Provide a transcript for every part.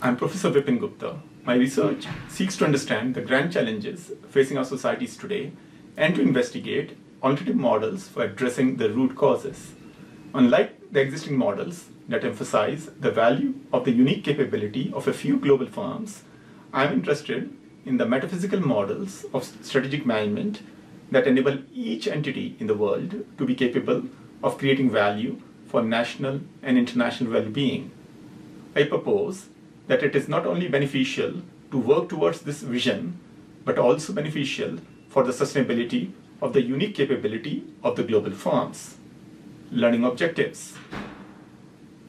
I'm Professor Vipin Gupta. My research seeks to understand the grand challenges facing our societies today and to investigate alternative models for addressing the root causes. Unlike the existing models that emphasize the value of the unique capability of a few global firms, I'm interested in the metaphysical models of strategic management that enable each entity in the world to be capable of creating value for national and international well-being. I propose that it is not only beneficial to work towards this vision, but also beneficial for the sustainability of the unique capability of the global firms. Learning objectives.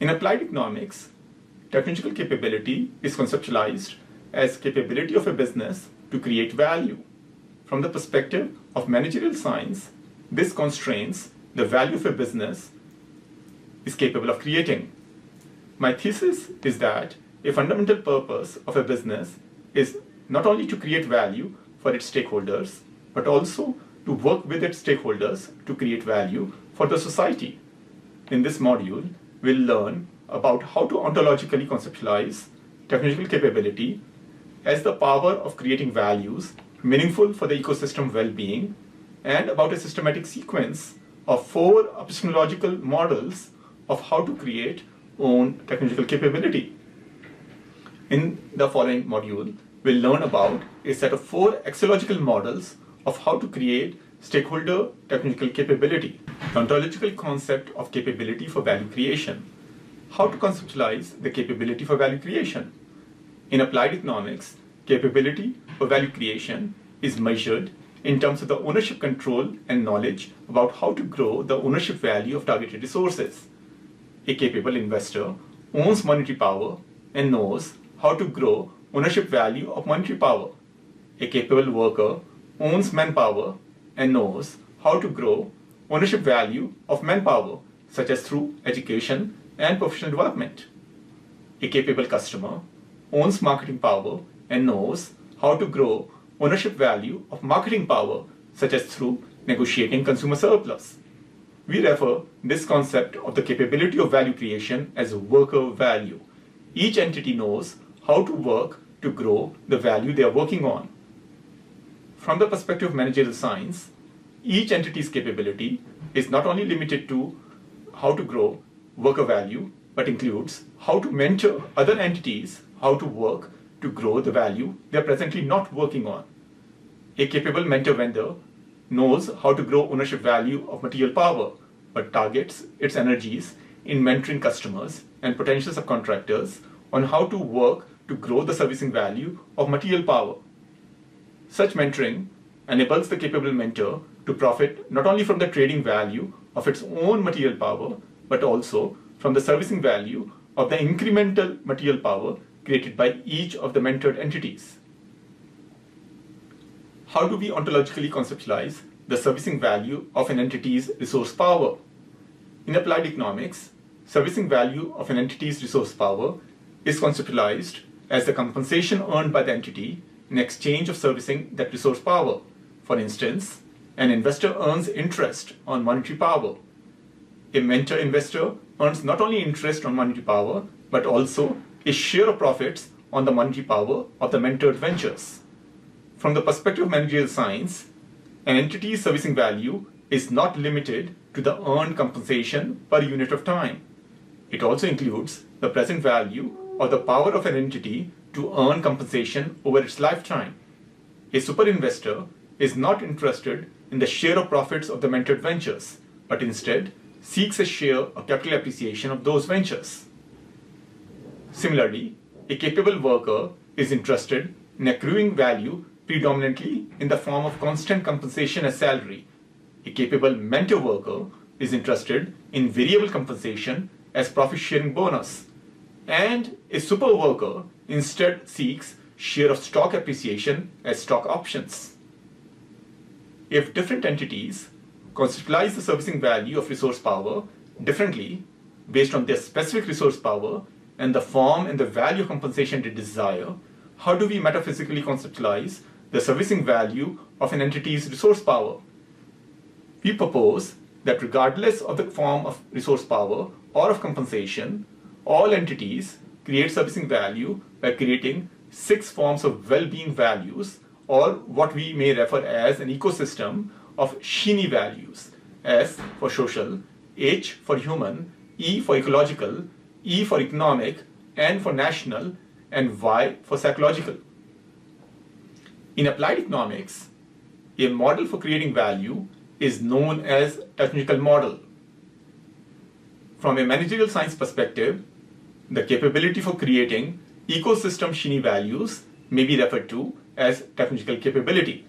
In applied economics, technological capability is conceptualized as capability of a business to create value. From the perspective of managerial science, this constrains the value of a business is capable of creating. My thesis is that a fundamental purpose of a business is not only to create value for its stakeholders, but also to work with its stakeholders to create value for the society. In this module, we'll learn about how to ontologically conceptualize technological capability as the power of creating values meaningful for the ecosystem well-being, and about a systematic sequence of 4 epistemological models of how to create own technological capability. In the following module, we'll learn about a set of 4 axiological models of how to create stakeholder technological capability. The ontological concept of capability for value creation. How to conceptualize the capability for value creation. In applied economics, capability for value creation is measured in terms of the ownership control and knowledge about how to grow the ownership value of targeted resources. A capable investor owns monetary power and knows how to grow ownership value of monetary power. A capable worker owns manpower and knows how to grow ownership value of manpower, such as through education and professional development. A capable customer owns marketing power and knows how to grow ownership value of marketing power, such as through negotiating consumer surplus. We refer this concept of the capability of value creation as worker value. Each entity knows how to work to grow the value they are working on. From the perspective of managerial science, each entity's capability is not only limited to how to grow worker value, but includes how to mentor other entities how to work to grow the value they are presently not working on. A capable mentor vendor knows how to grow ownership value of material power, but targets its energies in mentoring customers and potential subcontractors on how to work to grow the servicing value of material power. Such mentoring enables the capable mentor to profit not only from the trading value of its own material power, but also from the servicing value of the incremental material power created by each of the mentored entities. How do we ontologically conceptualize the servicing value of an entity's resource power? In applied economics, servicing value of an entity's resource power is conceptualized as the compensation earned by the entity in exchange of servicing that resource power. For instance, an investor earns interest on monetary power. A mentor investor earns not only interest on monetary power, but also a share of profits on the monetary power of the mentored ventures. From the perspective of managerial science, an entity's servicing value is not limited to the earned compensation per unit of time. It also includes the present value or the power of an entity to earn compensation over its lifetime. A super investor is not interested in the share of profits of the mentored ventures, but instead seeks a share of capital appreciation of those ventures. Similarly, a capable worker is interested in accruing value predominantly in the form of constant compensation as salary. A capable mentor worker is interested in variable compensation as profit-sharing bonus. And a super worker instead seeks share of stock appreciation as stock options. If different entities conceptualize the servicing value of resource power differently based on their specific resource power and the form and the value of compensation they desire, how do we metaphysically conceptualize the servicing value of an entity's resource power? We propose that regardless of the form of resource power or of compensation, all entities create servicing value by creating 6 forms of well-being values, or what we may refer as an ecosystem of Shini values, S for social, H for human, E for ecological, E for economic, N for national, and Y for psychological. In applied economics, a model for creating value is known as technological model. From a managerial science perspective, the capability for creating ecosystem Shini values may be referred to as technological capability.